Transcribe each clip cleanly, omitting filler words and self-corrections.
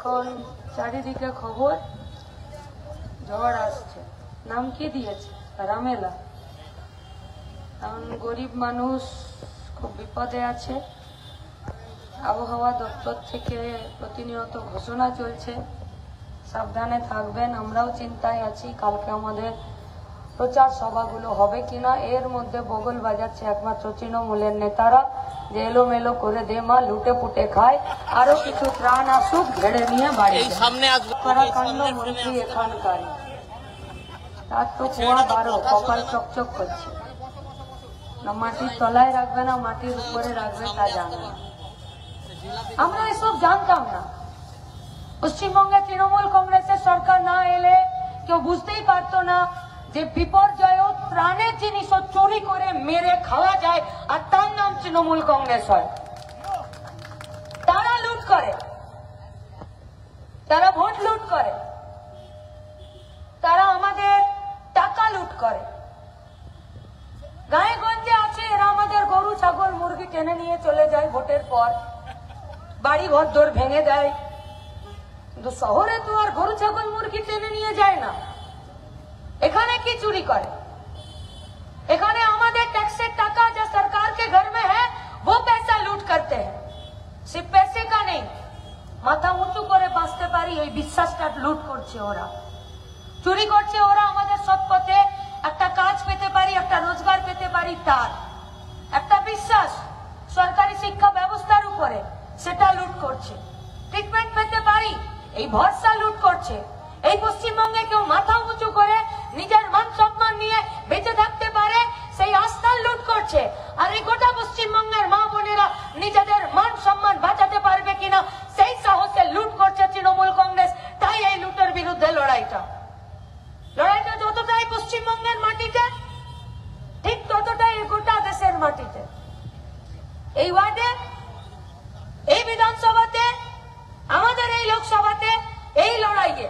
এখন চারিদিকে খবর ঝড় আসছে, নাম কি দিয়েছে রামেলা। কারণ গরিব মানুষ খুব বিপদে আছে। আবহাওয়া দপ্তর থেকে প্রতিনিয়ত ঘোষণা চলছে, সাবধানে থাকবেন। আমরাও চিন্তায় আছি কালকে আমাদের প্রচার সভাগুলো হবে কিনা। এর মধ্যে বগল বাজাচ্ছে একমাত্র তৃণমূলের নেতারা, যে এলোমেলো করে দে মা, লুটে পুটে খায়, আরো কিছু ত্রাণ আসুক, ঘেড়ে নিয়ে বাড়ি সামনে আসবে। মন্ত্রী এখানকার, তার তো কুয়া 12, কপাল চকচক করছে না। মাটির তলায় রাখবে না মাটির উপরে রাখবে তা জানে না। আমরা এসব জানতাম না। পশ্চিমবঙ্গে তৃণমূল কংগ্রেসের সরকার না এলে কেউ বুঝতেই পারতো না যে বিপর্যয় ত্রাণের জিনিসও চুরি করে মেরে খাওয়া যায়, আর তার নাম তৃণমূল কংগ্রেস হয়। তারা লুট করে, তারা ভোট লুট করে, তারা আমাদের টাকা লুট করে। গায়ে গঞ্জে আছে এরা আমাদের গরু ছাগল মুরগি টেনে নিয়ে চলে যায় ভোটের পর, বাড়ি ঘর দোর ভেঙে দেয়। কিন্তু শহরে তো আর গরু ছাগল মুরগি টেনে নিয়ে যায় না। এখানে কি চুরি করে? এখানে আমাদের टैक्सेर টাকা जो सरकार के घर में है वो पैसा लूट करते हैं। सिर्फ पैसे का नहीं, माथा उंचू করে বাঁচতে পারি এই বিশ্বাসটা লুট করছে ওরা, চুরি করছে ওরা। আমাদের সৎ পথে একটা কাজ পেতে পারি, একটা রোজগার পেতে পারি, তার একটা বিশ্বাস সরকারি শিক্ষা ব্যবস্থার উপরে, সেটা লুট করছে। ট্রিটমেন্ট পেতে পারি, এই ভরসা লুট করছে। এই পশ্চিমবঙ্গে কেউ মাথা উঁচু করে নিজের মান সম্মান নিয়ে বেঁচে থাকতে পারে, সেই আস্থা লুট করছে। আর এই গোটা পশ্চিমবঙ্গের মা বোনেরা নিজেদের মান সম্মান বাঁচাতে পারবে কিনা সেই সাহসে লুট করছে তৃণমূল কংগ্রেস। তাই এই লুটের বিরুদ্ধে লড়াইটা যতটাই পশ্চিমবঙ্গের মাটিতে, ঠিক ততটাই গোটা দেশের মাটিতে। এই ওয়ার্ডে, এই বিধানসভাতে, আমাদের এই লোকসভাতে এই লড়াইয়ে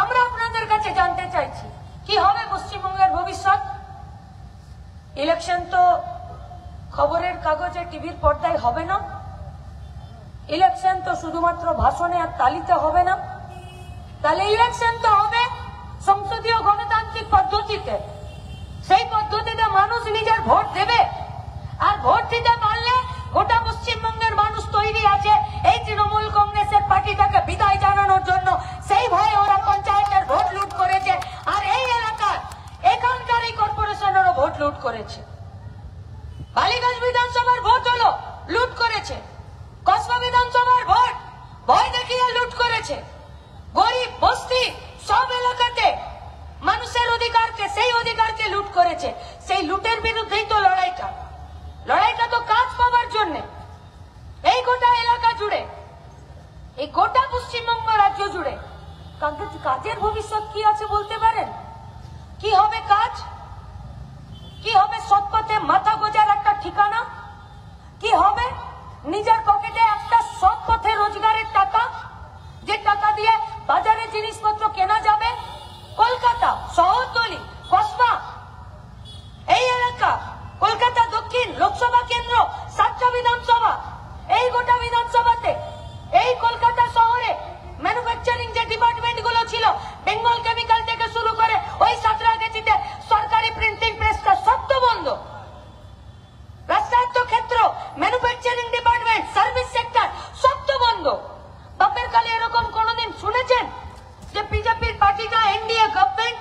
আমরা আপনাদের কাছে জানতে চাইছি কি হবে পশ্চিমবঙ্গের ভবিষ্যৎ। ইলেকশন তো খবরের কাগজে টিভির পর্দায় হবে না। ইলেকশন তো শুধুমাত্র ভাষণে আর তালিতে হবে না। তাহলে ইলেকশন তো হবে সংসদীয় গণতান্ত্রিক পদ্ধতিতে। সেই পদ্ধতিতে মানুষ নিজের ভোট দেবে, আর ভোট দিতে পারলে গোটা পশ্চিমবঙ্গের মানুষ তৈরি আছে এই তৃণমূল কংগ্রেসের পার্টিটাকে বিদায় জানানোর জন্য। সেই ভয়ে ওরা পঞ্চায়েতের ভোট লুট করেছে, আর এই এলাকার এখানকার এই কর্পোরেশনেরও ভোট লুট করেছে। বালিগঞ্জ বিধানসভার ভোট হলো লুট করেছে, কসবা বিধানসভার ভোট ভয় দেখিয়ে লুট করেছে। গরিব বস্তি সব এলাকাতে মানুষের অধিকারকে, সেই অধিকারকে লুট করেছে। সেই লুটের বিরুদ্ধেই তো লড়াইটা তো কাজ পাওয়ার জন্য। এই গোটা এলাকা জুড়ে, এই গোটা পশ্চিমবঙ্গ রাজ্য জুড়ে কাজের ভবিষ্যৎ কি আছে বলতে পারেন? কি হবে কাজ? কি হবে সৎ পথে মাথা গোজার একটা ঠিকানা? কি হবে নিজের পকেটে একটা সৎ পথে রোজগারের টাকা, যে টাকা দিয়ে বাজারে জিনিসপত্র কেনা যাবে? কলকাতা শহরতলি, কসবা, এই এলাকা, কলকাতা দক্ষিণ লোকসভা কেন্দ্র, 7টা বিধানসভা, এই গোটা বিধানসভাতে, এই কলকাতা শহরে ম্যানুফ্যাকচারিং যে ডিপার্টমেন্ট গুলো ছিল, বেঙ্গল কেমিক্যাল থেকে শুরু করে ওই সাঁতরাগাছিতে সরকারি প্রিন্টিং প্রেসটা সব তো বন্ধ। রাষ্ট্রায়ত্ত ক্ষেত্র, ম্যানুফ্যাকচারিং ডিপার্টমেন্ট, সার্ভিস সেক্টর সব তো বন্ধ। বাপের কালে এরকম কোনোদিন শুনেছেন যে বিজেপির পার্টিটা, এনডিএ গভর্নমেন্ট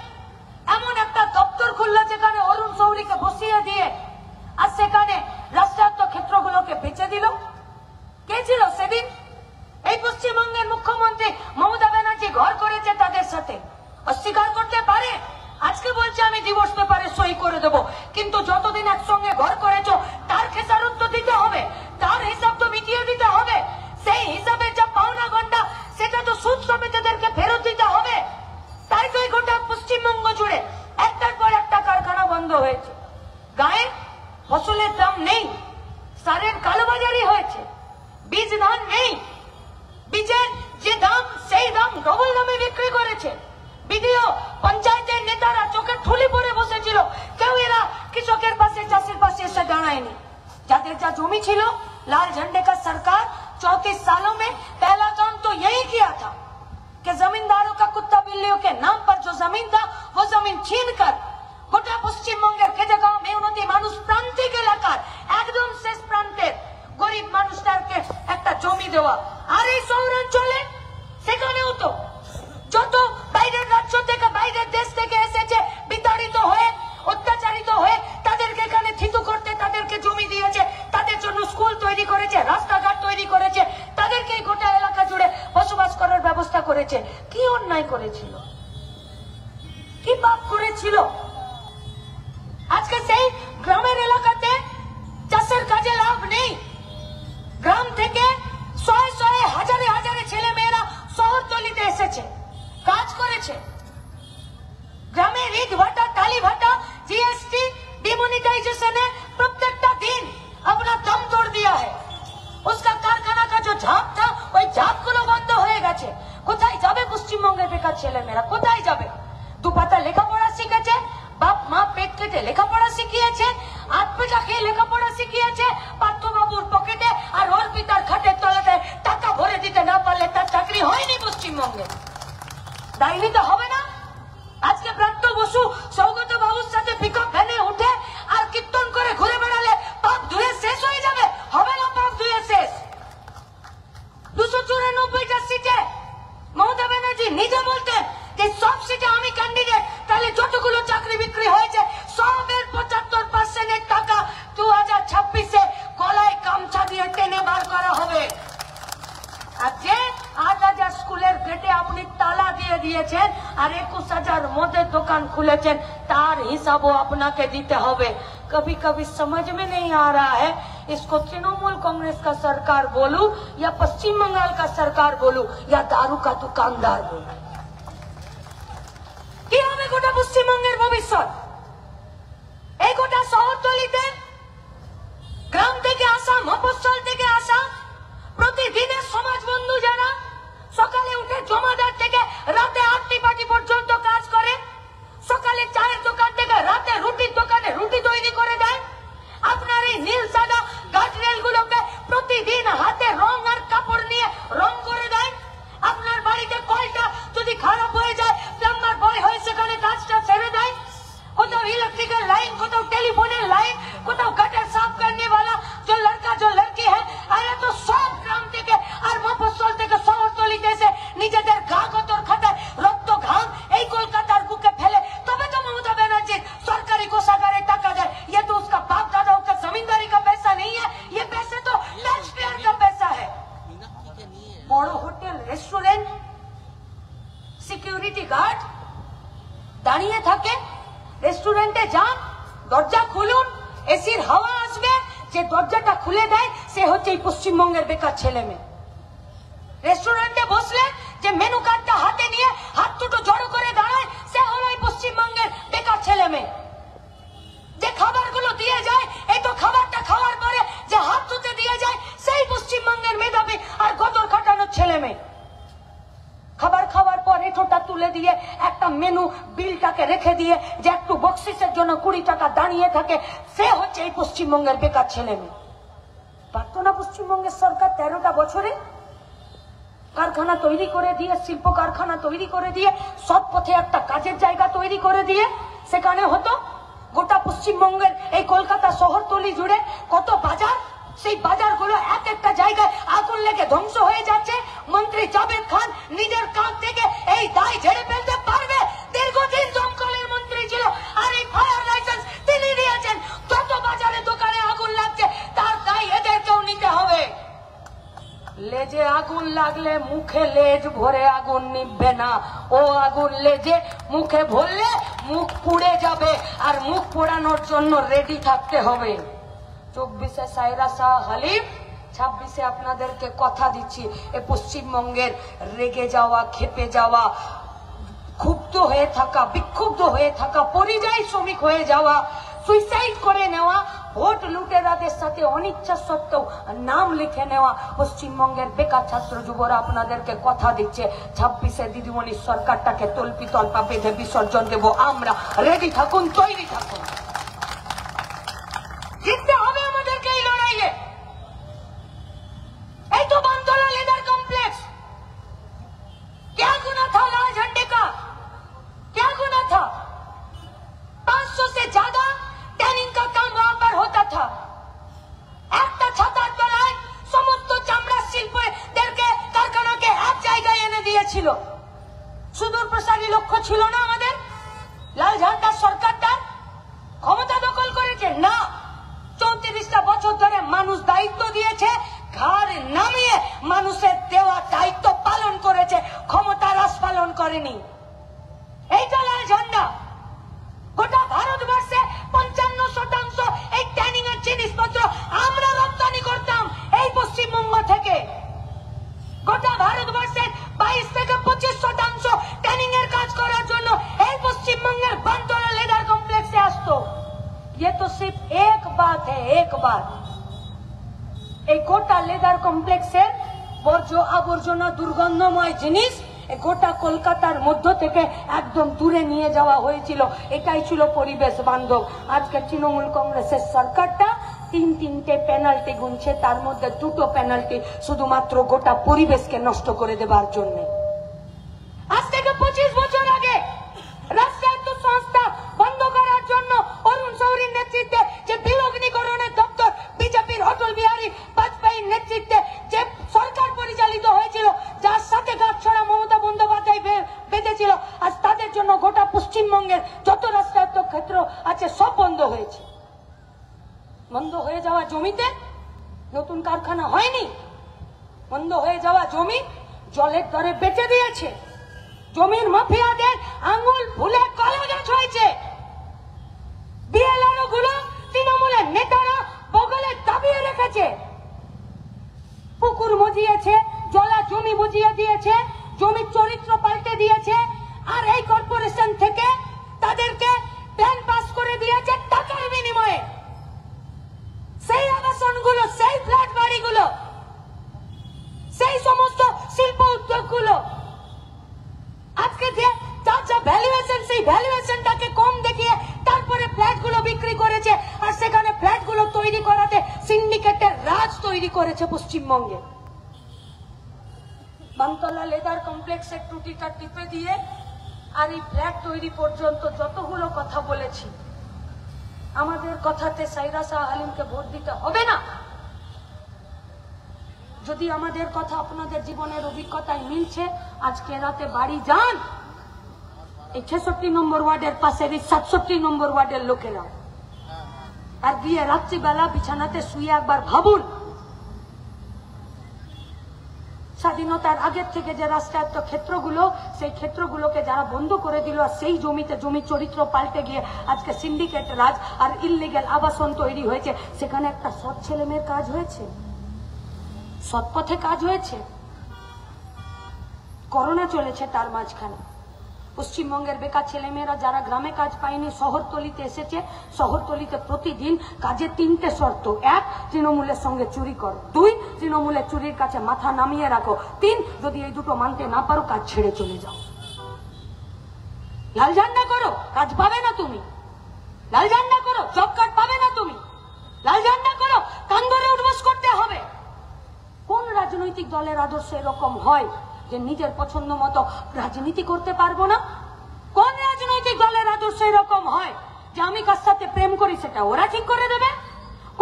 এমন একটা দপ্তর খুললো যেখানে অরুণ শৌরীকে বসিয়ে দিয়ে আর সেখানে রাষ্ট্রায়ত্ত ক্ষেত্রগুলোকে বেঁচে দিল? কে ছিল সেদিন? এই পশ্চিমবঙ্গের মুখ্যমন্ত্রী মমতা ব্যানার্জি ঘর করেছে তাদের সাথে। অস্বীকার করতে পারে, আজকে বলছে আমি ডিভোর্স পেপারে সই করে দেবো, কিন্তু যতদিন একসঙ্গে ঘর করেছো তার খেসারত তো দিতে হবে, তার হিসাব তো মিটিয়ে দিতে হবে। সেই হিসাবে যা পাওনা ঘন্টা সেটা তো সুদ সমেতদেরকে ফেরত দিতে হবে। তাই তো এই গোটা পশ্চিমবঙ্গ জুড়ে একটার পর একটা কারখানা বন্ধ হয়েছে। গায়ে ফসলের দাম নেই, সারের কালোবাজারি হয়েছে, বীজ ধান নেই, বীজের যে দাম সেই দাম ডবল দামে বিক্রি করেছে। বিডিও পঞ্চায়েতের নেতারা চোখে ঠুলি পরে বসেছিল, কেউ এরা কৃষকের পাশে, চাষের পাশে এসে দাঁড়ায়নি। যাদের যা জমি ছিল, लाल झंडे का सरकार 34 सालों में पहला काम तो यही किया था। জমিন ছিনকার গোটা পশ্চিমবঙ্গের খেজেগাঁও মেয়নতি মানুষ প্রান্তিক এলাকার একদম শেষ প্রান্তের গরিব মানুষটাকে একটা জমি দেওয়া। আর এই শহরাঞ্চলে সেখানেও তো যত বাইরের রাজ্য থেকে বাইরের দেশ থেকে এসেছে বিতাড়িত হয়ে অত্যাচারিত হয়ে তাদেরকে এখানে থিতু করতে তাদেরকে জমি দিয়েছে, তাদের জন্য স্কুল তৈরি করেছে, রাস্তাঘাট তৈরি করেছে, তাদেরকে গোটা এলাকা জুড়ে বসবাস করার ব্যবস্থা করেছে। কি অন্যায় করেছিল, কি পাপ করেছিল? আজকে সেই গ্রামের এলাকাতে চাষের কাজে লাভ নেই, গ্রাম থেকে শয়ে শয়ে হাজারে হাজারে ছেলে মেয়েরা শহরতলিতে এসেছে, কাজ করেছে। গ্রামের ইট ভাটা, টালি ভাটা, जीएसटी डिमोनेटाइजेशन है, प्रत्येकটা दिन अपना दम तोड़ दिया है। उसका कारखाना का जो झाप था ওই ঝাপগুলো বন্ধ হয়ে গেছে। কোথায় যাবে পশ্চিমবঙ্গের বেকার ছেলেমেয়েরা, কোথায় যাবে? দুপাতা লেখাপড়া শিখেছে, বাপ মা পেট কেটে লেখাপড়া শিখিয়েছে, আত্মীয়টা খেয়ে লেখাপড়া শিখিয়েছে, পার্থবাবুর পকেটে আর অর্পিতার খাটের তলাতে টাকা ভরে দিতে না পারলে তার চাকরি হয়নি পশ্চিমবঙ্গে। দায় নিতে হবে না? আজকে ব্রাত্য বসু সৌগত বাবুর সাথে পিকআপ ভ্যানে উঠে আর কীর্তন করে ঘুরে বেড়ালে পাপ ধুয়ে শেষ হয়ে যাবে? হবে না পাপ ধুয়ে শেষ। 294টা সিটে মমতা ব্যানার্জি নিজে বলতেন যে সব সিটে আমি ক্যান্ডিডেট, তাহলে যতগুলো চাকরি বিক্রি হয়েছে সবের 75% টাকা 2026-এ গলায় গামছা দিয়ে টেনে বার করা হবে। আর যে 8,000 স্কুলের গেটে আপনি তালা দিয়ে দিয়েছেন আর 21,000 মদের দোকান খুলেছেন, তার হিসাবও আপনাকে দিতে হবে। कभी कभी समझ में नहीं आ रहा है, इसको तृणमूल कांग्रेस का सरकार बोलूं या पश्चिम बंगाल का सरकार बोलूं या दारू का दुकानदार बोलूं। কি হবে গোটা পশ্চিমবঙ্গের ভবিষ্যৎ? এই গোটা শহরতলিতে গ্রাম থেকে আসা, মফস্বল থেকে আসা প্রতিদিনের সমাজ বন্ধু যারা সকালে উঠে জমাদার থেকে রাতে 8টি পার্টি পর্যন্ত কাজ করে, সকালে চায়ের দোকান থেকে রাতে রুটির দোকানে রুটি তৈরি করে দেয়, আপনার এই নীল সাদা গার্ডরেল গুলোকে প্রতিদিন হাতে রং আর কাপড় নিয়ে রং করে দেয়। আপনার বাড়িতে কলটা যদি খারাপ হয়ে যায় প্লাম্বার বয় হয়ে সেখানে কাজটা ছেড়ে দেয়। কোথাও ইলেকট্রিক্যাল লাইন, কোথাও টেলিফোনের লাইন, কোথাও গटर साफ करने वाला जो लड़का जो लड़की है, আরে তো সব গ্রাম থেকে আর মফস্বল থেকে শহরতলিতে এসে নিজেদের ঘা গতর খাতায় রক্ত ঘাম এই কলকাতার বুকে ফেলে তবে তো মমতা ব্যানার্জি সরকারি কোষাগারে টাকা দেয়। ये तो उसका बाप दादाओं का जमींदारी का पैसा नहीं है, ये पैसे तो टैक्स पेयर का पैसा है। বড় হোটেল, রেস্টুরেন্ট, সিকিউরিটি গার্ড দাঁড়িয়ে থাকে, রেস্টুরেন্টে যান, দরজা খুলুন, এসির হাওয়া আসবে, যে দরজাটা খুলে দেয় সে হচ্ছে এই পশ্চিমবঙ্গের বেকার ছেলে মেয়ে। রেস্টুরেন্টে বসলে যে মেনু কার্ডটা হাতে নিয়ে হাত দুটো জড়ো করে দাঁড়ায় সে হলো এই পশ্চিমবঙ্গের বেকার ছেলে মেয়ে। যে খাবারগুলো দিয়ে যায়, এই তো খাবারটা খাওয়ার পরে যে হাত ধুতে দিয়ে যায় সেই পশ্চিমবঙ্গের মেধাবী আর গদর খাটানোর ছেলে মেয়ে। খাবার খাওয়ার পর এঁঠোটা তুলে দিয়ে একটা মেনু বিলটাকে রেখে দিয়ে যে একটু বকশিসের জন্য 20 টাকা দাঁড়িয়ে থাকে, সে হচ্ছে এই পশ্চিমবঙ্গের বেকার ছেলে মেয়ে। পারত না পশ্চিমবঙ্গের সরকার 13টা বছরে কারখানা তৈরি করে দিয়ে, শিল্প কারখানা তৈরি করে দিয়ে, সব পথে একটা কাজের জায়গা তৈরি করে দিয়ে, সেখানে হতো গোটা পশ্চিমবঙ্গের এই কলকাতা শহরতলি জুড়ে কত বাজার, সেই বাজারগুলো এক একটা জায়গায় আগুন লেগে ধ্বংস হয়ে যাচ্ছে। মন্ত্রী জাভেদ খান নিজের কাঁধ থেকে এই দায় ঝেড়ে ফেলতে পারবে? দীর্ঘদিন দমকলের মন্ত্রী ছিল আর এই ফায়ার লাইসেন্স তিনি দিয়েছেন। যত বাজারে দোকানে আগুন লাগছে তার দায় এদেরকেও নিতে হবে। লেজে আগুন লাগলে মুখে লেজ ভরে আগুন নিভবে না, ও আগুন লেজে মুখে ভরলে মুখ পুড়ে যাবে, আর মুখ পোড়ানোর জন্য রেডি থাকতে হবে। 24-এ সাইরা শাহ হালিম, 26-এ আপনাদেরকে কথা দিচ্ছি, এ পশ্চিমবঙ্গের রেগে যাওয়া, ক্ষেপে যাওয়া, ক্ষুব্ধ হয়ে থাকা, বিক্ষুব্ধ হয়ে থাকা, পরিযায়ী শ্রমিক হয়ে যাওয়া, সুইসাইড করে নেওয়া, ভোট লুটেরাদের সাথে অনিচ্ছা সত্ত্বেও নাম লিখে নেওয়া পশ্চিমবঙ্গের বেকার ছাত্র যুবরা আপনাদেরকে কথা দিচ্ছে, 26-এ দিদিমণির সরকারটাকে তল্পি তল্পা বেঁধে বিসর্জন দেব আমরা। রেডি থাকুন, তৈরি থাকুন, জিততে হবে আমাদেরকে এই লড়াইয়ে। এই তো বানতলা লেদার কমপ্লেক্স, क्या गुना था लाल झंडे का, क्या गुना था? ছিল, সুদূর প্রসারী লক্ষ্য ছিল না আমাদের? লাল ঝান্ডার সরকারটা ক্ষমতা দখল করেছে না, 34টা বছর ধরে মানুষ দায়িত্ব দিয়েছে, ঘাড় নামিয়ে মানুষের দেওয়া দায়িত্ব পালন করেছে, ক্ষমতা হ্রাস পালন করেনি। এইটা লাল ঝান্ডা। গোটা ভারতবর্ষে 55% এই ট্যানিং এর জিনিসপত্র আমরা রপ্তানি করতাম এই পশ্চিমবঙ্গ থেকে। গোটা ভারতবর্ষের 22 থেকে 25% ট্যানিং এর কাজ করার জন্য এই পশ্চিমবঙ্গের বানতলা লেদার কমপ্লেক্সে আসতো। ये तो सिर्फ एक बात है, एक बात। এই গোটা লেদার কমপ্লেক্সের বর্জ্য আবর্জনা দুর্গন্ধময় জিনিস গোটা কলকাতার মধ্য থেকে একদম দূরে নিয়ে যাওয়া হয়েছিল। এটাই ছিল পরিবেশ বান্ধব। আজকে তৃণমূল কংগ্রেসের সরকারটা তিনটে পেনাল্টি গুনছে, তার মধ্যে 2টো পেনাল্টি শুধুমাত্র গোটা পরিবেশকে নষ্ট করে দেবার জন্য। আজ থেকে 25 বছর আগে রাষ্ট্রায়ত্ত সংস্থা বন্ধ করার জন্য অরুণ শৌরীর নেতৃত্বে যে বিলগ্নীকরণের দপ্তর বিজেপির অটল বিহারী বাজপেয়ীর নেতৃত্বে যে সরকার পরিচালিত হয়েছিল, যার সাথে গাছছড়া মমতা বন্দ্যোপাধ্যায় বেঁধেছিল, আজ তাদের জন্য গোটা পশ্চিমবঙ্গের যত রাষ্ট্রায়ত্ত ক্ষেত্র আছে সব বন্ধ হয়েছে। বন্ধ হয়ে যাওয়া জমিতে নতুন কারখানা হয়নি, বন্ধ হয়ে যাওয়া জমি জলের দরে বেচে দিয়েছে। জমির মাফিয়াদের আঙুল ফুলে কলা গাছ হয়েছে। বিএলআরও গুলো তৃণমূলের নেতারা বগলে দাবিয়ে রেখেছে, পুকুর মজিয়েছে, জলা জমি বুঝিয়ে দিয়েছে, জমির চরিত্র পাল্টে দিয়েছে, আর এই কর্পোরেশন থেকে তাদেরকে প্ল্যান পাস করে দিয়েছে টাকার বিনিময়ে। সেই আবাসনগুলো, সেই ফ্ল্যাট বাড়িগুলো, সেই সমস্ত শিল্প উদ্যোগগুলো আজকে যে যা ভ্যালুয়েশন, সেই ভ্যালুয়েশনটাকে কম দেখিয়ে তারপরে ফ্ল্যাটগুলো বিক্রি করেছে, আর সেখানে ফ্ল্যাটগুলো তৈরি করাতে সিন্ডিকেটের রাজ তৈরি করেছে পশ্চিমবঙ্গে। বানতলা লেদার কমপ্লেক্সের টুটিটা টিপে দিয়ে আর এই ফ্ল্যাট তৈরি পর্যন্ত যতগুলো কথা বলেছি, আমাদের কথাতে সাইরা শাহ আলিমকে ভোট দিতে হবে না। যদি আমাদের কথা আপনাদের জীবনের অভিজ্ঞতায় মিলছে, আজকে রাতে বাড়ি যান, এই 66 নম্বর ওয়ার্ডের পাশের এই 67 নম্বর ওয়ার্ডের লোকেরা, আর গিয়ে রাত্রিবেলা বিছানাতে শুয়ে একবার ভাবুন, স্বাধীনতার আগের থেকে যে রাষ্ট্রায়ত্ত ক্ষেত্রগুলো, সেই ক্ষেত্রগুলোকে যারা বন্ধ করে দিল, আর সেই জমিতে জমির চরিত্র পাল্টে গিয়ে আজকে সিন্ডিকেট রাজ আর ইললিগ্যাল আবাসন তৈরি হয়েছে, সেখানে একটা সৎ ছেলে মেয়ের কাজ হয়েছে, সৎ পথে কাজ হয়েছে। করোনা চলেছে, তার মাঝখানে পশ্চিমবঙ্গের বেকার ছেলেমেয়েরা যারা গ্রামে কাজ পায়নি শহরতলিতে এসেছে। শহরতলিতে প্রতিদিন কাজে 3টে শর্ত: 1, তৃণমূলের সঙ্গে চুরি করো; 2, তৃণমূলের চুরির কাছে মাথা নামিয়ে রাখো; 3, যদি এই দুটো মানতে না পারো কাজ ছেড়ে চলে যাও। লাল ঝান্ডা করো, কাজ পাবে না তুমি। লাল ঝান্ডা করো, জব কার্ড পাবে না তুমি। লাল ঝান্ডা করো, কান ধরে উঠবস করতে হবে। কোন রাজনৈতিক দলের আদর্শ এরকম হয় যে নিজের পছন্দ মতো রাজনীতি করতে পারবো না? কোন রাজনৈতিক দলের আদর্শ এরকম হয় যে আমি কার সাথে প্রেম করি সেটা ওরা ঠিক করে দেবে?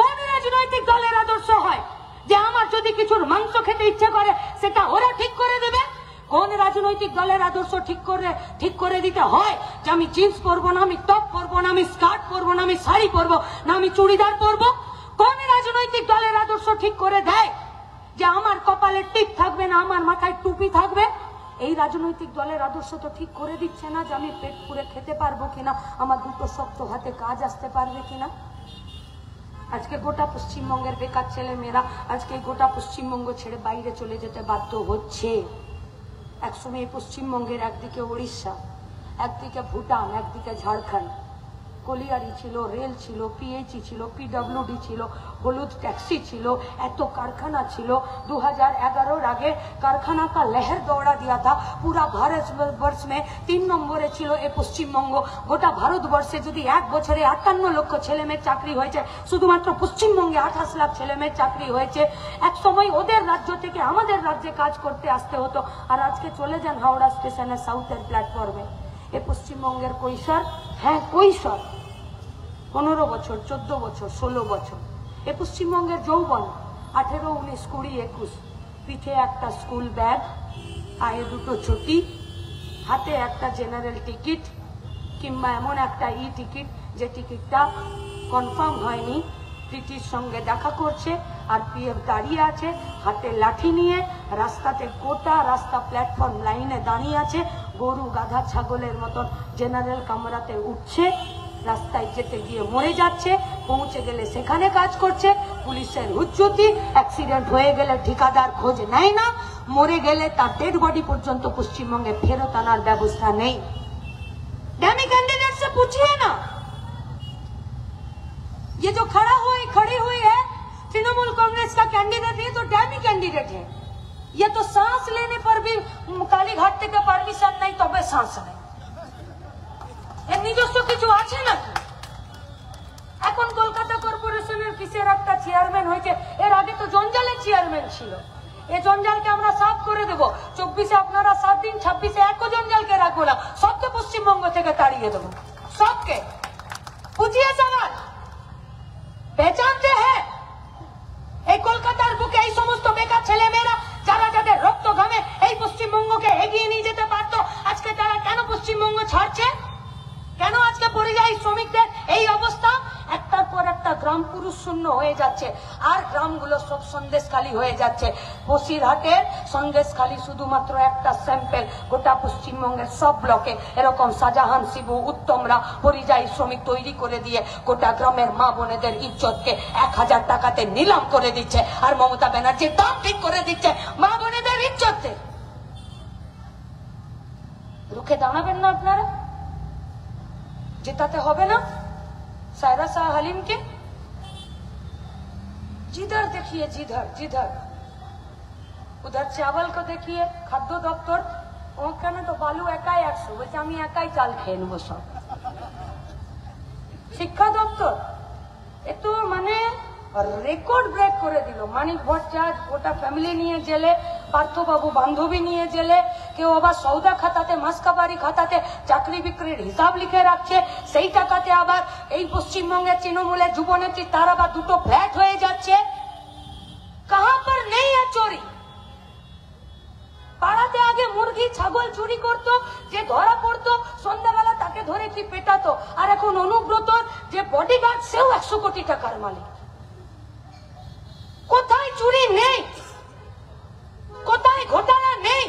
কোন রাজনৈতিক দলের আদর্শ হয় যে আমার যদি কিছুর মাংস খেতে ইচ্ছে করে সেটা ওরা ঠিক করে দেবে? কোন রাজনৈতিক দলের আদর্শ ঠিক করে দিতে হয় যে আমি জিন্স পরবো না, আমি টপ পরবো না, আমি স্কার্ট পরবো না, আমি শাড়ি পরবো না, আমি চুড়িদার পরবো? কোন রাজনৈতিক দলের আদর্শ ঠিক করে দেয় যে আমার কপালে টিপ থাকবে না, আমার মাথায় টুপি থাকবে? এই রাজনৈতিক দলের আদর্শ তো ঠিক করে দিচ্ছে না যে আমি পেট পুরে খেতে পারবো কিনা, আমার দুটো শক্ত হাতে কাজ আসতে পারবে কিনা। আজকে গোটা পশ্চিমবঙ্গের বেকার ছেলে মেয়েরা আজকে গোটা পশ্চিমবঙ্গ ছেড়ে বাইরে চলে যেতে বাধ্য হচ্ছে। একসময় পশ্চিমবঙ্গের একদিকে উড়িষ্যা, একদিকে ভুটান, একদিকে ঝাড়খণ্ড, কলিয়ারি ছিল, রেল ছিল, পিএইচই ছিল, পিডব্লিউডি ছিল, হলুদ ট্যাক্সি ছিল, এত कारखाना ছিল। 2011 আগে कारखाना का लहर दौड़ा दिया था पूरा भारतवर्ष में। 3 নম্বরে ছিল এই পশ্চিমবঙ্গ। গোটা ভারতবর্ষে যদি এক বছরে 58 লক্ষ ছেলে মেয়ের চাকরি হয়েছে, শুধুমাত্র পশ্চিমবঙ্গে 28 লাখ ছেলে মেয়ের চাকরি হয়েছে। এক সময় ওদের রাজ্য থেকে আমাদের রাজ্যে কাজ করতে আসতে হতো, আর আজকে চলে যান হাওড়া স্টেশনে সাউথের প্ল্যাটফর্মে। এই পশ্চিমবঙ্গের কৈশোর, হ্যাঁ কৈশোর, 15 বছর, 14 বছর, 16 বছর। এই পশ্চিমবঙ্গের যৌবন 18, 19, 20, 21, পিঠে একটা স্কুল ব্যাগ, পায়ে দুটো চটি, হাতে একটা জেনারেল টিকিট কিংবা এমন একটা ই টিকিট যে টিকিটটা কনফার্ম হয়নি, প্রীতির সঙ্গে দেখা করছে আর পিএফ দাঁড়িয়ে আছে হাতে লাঠি নিয়ে, রাস্তাতে গোটা রাস্তা প্ল্যাটফর্ম লাইনে দাঁড়িয়ে আছে, গরু গাধা ছাগলের মতন জেনারেল কামরাতে উঠছে, রাস্তায় যেতে গিয়ে মরে যাচ্ছে, পৌঁছে গেলে সেখানে কাজ করছে, পুলিশের হুজ্জতি, অ্যাক্সিডেন্ট হয়ে গেলে ঠিকাদার খোঁজ নেয় না, মরে গেলে তার ডেড বডি পর্যন্ত পশ্চিমবঙ্গে ফেরত আনার ব্যবস্থা নেই। डैमी कैंडिडेट से पूछिए ना, ये जो खड़ी हुई है तृणमूल कांग्रेस का कैंडिडेट है तो डैमी कैंडिडेट है। ये तो सांस लेने पर भी कालीघाट থেকে পারমিশন নাই, তবে सांस নেই। এর নিজস্ব কিছু আছে নাকি? এখন কলকাতা কর্পোরেশনের কিসের একটা চেয়ারম্যান হয়েছে, এর আগে তো জঞ্জালের চেয়ারম্যান ছিল। এই জঞ্জালকে আমরা সাফ করে দেবো। 24-এ আপনারা 7 দিন, 26-এ একও জঞ্জালকে রাখবো না, সবকে পশ্চিমবঙ্গ থেকে তাড়িয়ে দেবো, সবকে। বুঝিয়ে সওয়াল পেঁচানতে হ্যাঁ এই কলকাতার বুকে এই সমস্ত বেকার ছেলে মেয়েরা যারা যাদের রক্ত ঘামে এই পশ্চিমবঙ্গকে এগিয়ে নিয়ে যেতে পারতো, আজকে তারা কেন পশ্চিমবঙ্গ ছাড়ছে? কেন আজকে পরিযায়ী শ্রমিকদের এই অবস্থা? একটার পর একটা গ্রাম পুরুষ শূন্য হয়ে যাচ্ছে, আর গ্রামগুলো সব সন্দেশখালী হয়ে যাচ্ছে। বসিরহাটের সন্দেশখালী শুধুমাত্র একটা স্যাম্পেল, গোটা পশ্চিমবঙ্গের সব ব্লকে এরকম শাহজাহান, শিবু, উত্তমরা পরিযায়ী শ্রমিক তৈরি করে দিয়ে গোটা গ্রামের মা বোনেদের ইজ্জতকে 1000 টাকাতে নিলাম করে দিচ্ছে, আর মমতা ব্যানার্জি দাম ঠিক করে দিচ্ছে মা বোনেদের ইজ্জতে। রুখে দাঁড়াবেন না আপনারা? জেতাতে হবে না सायरा शाह हलीम के? जिधर देखिए जिधर जिधर उधर चावल को देखिए, खाद्य दफ्तर ওখানে তো বালু একাই 100, বলছে আমি একাই চাল খেয়ে নেবো সব। শিক্ষা দপ্তর এ তো মানে রেকর্ড ব্রেক করে দিল। মানিক ভট্টাচার্য গোটা ফ্যামিলি নিয়ে জেলে, পার্থবাবু বান্ধবী নিয়ে জেলে, কেউ আবার সৌদা খাতাতে, মাসকাবারি খাতাতে চাকরি বিক্রির হিসাব লিখে রাখছে, সেই টাকাতে আবার এই পশ্চিমবঙ্গের তৃণমূলের যুবনেত্রী তার আবার 2টো ফ্ল্যাট হয়ে যাচ্ছে। কাহা পর নেই চোরি? পাড়াতে আগে মুরগি ছাগল চুরি করতো, যে ধরা পড়তো সন্ধ্যাবেলা তাকে ধরে কি পেটাতো, আর এখন অনুব্রত যে বডিগার্ড সেও 100 কোটি টাকার মালিক। কোথায় চুরি নেই? কোথায় ঘোটালা নেই?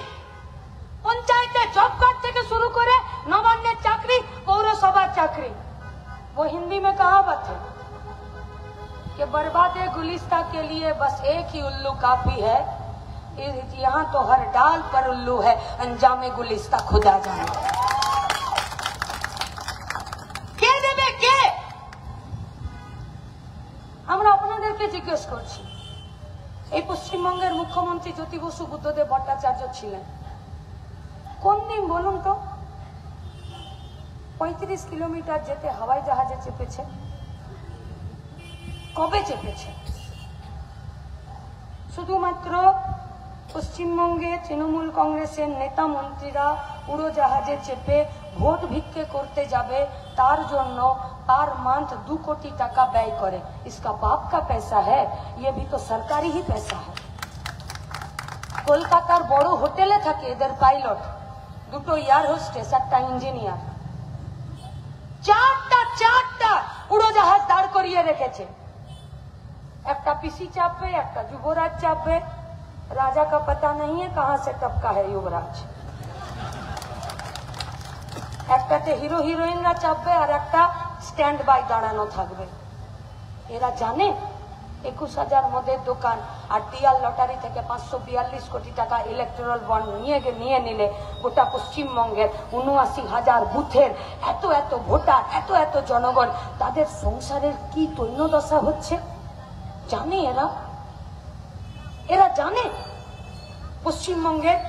পঞ্চায়েতের জব কার্ড থেকে শুরু করে নবান্নের চাকরি, পৌরসভার চাকরি। वो हिंदी में कहावत है कि बर्बादे गुलिस्ता के लिए बस एक ही उल्लू काफी है, यहाँ तो हर डाल पर उल्लू है, अंजामे गुलिस्ता खुदा जाने। কে দেবে কে? আমরা আপনাদেরকে জিজ্ঞেস করছি। এই পশ্চিমবঙ্গের মুখ্যমন্ত্রী জ্যোতি বসু বুদ্ধদেব ভট্টাচার্য ছিলেন কোন দিন বলুন তো 35 কিলোমিটার যেতে হাওয়াই জাহাজে চেপেছে? কবে চেপেছে? শুধুমাত্র পশ্চিমবঙ্গে তৃণমূল কংগ্রেসের নেতা মন্ত্রীরা উড়োজাহাজে চেপে ভোট ভিক্ষে করতে যাবে, তার জন্য पर मंथ 2 कोटी টাকা ব্যয় করে। इसका बाप का पैसा है, ये भी तो सरकारी ही पैसा है। কলকাতার বড় হোটেলে থাকে এদের পাইলট, 2টো এয়ার হোস্টেস, একটা ইঞ্জিনিয়ার, 4টা উড়োজাহাজ দাঁড় করিয়ে রেখেছে। একটা পিসি চাপবে, একটা যুবরাজ চাপবে, राजा का पता नहीं है कहां से टपका है युवराज। একটাতে হিরো হিরোইনরা চাপবে আর একটা স্ট্যান্ড বাই দাঁড়ানো থাকবে। এরা জানে 21,000 মদের দোকান আর টিআর লটারি থেকে 542 কোটি টাকা ইলেকট্রাল বন্ড নিয়ে নিলে গোটা পশ্চিমবঙ্গের 79,000 বুথের এত ভোটার, এত জনগণ, তাদের সংসারের কি দৈন্যদশা হচ্ছে জানে এরা জানে। পশ্চিমবঙ্গের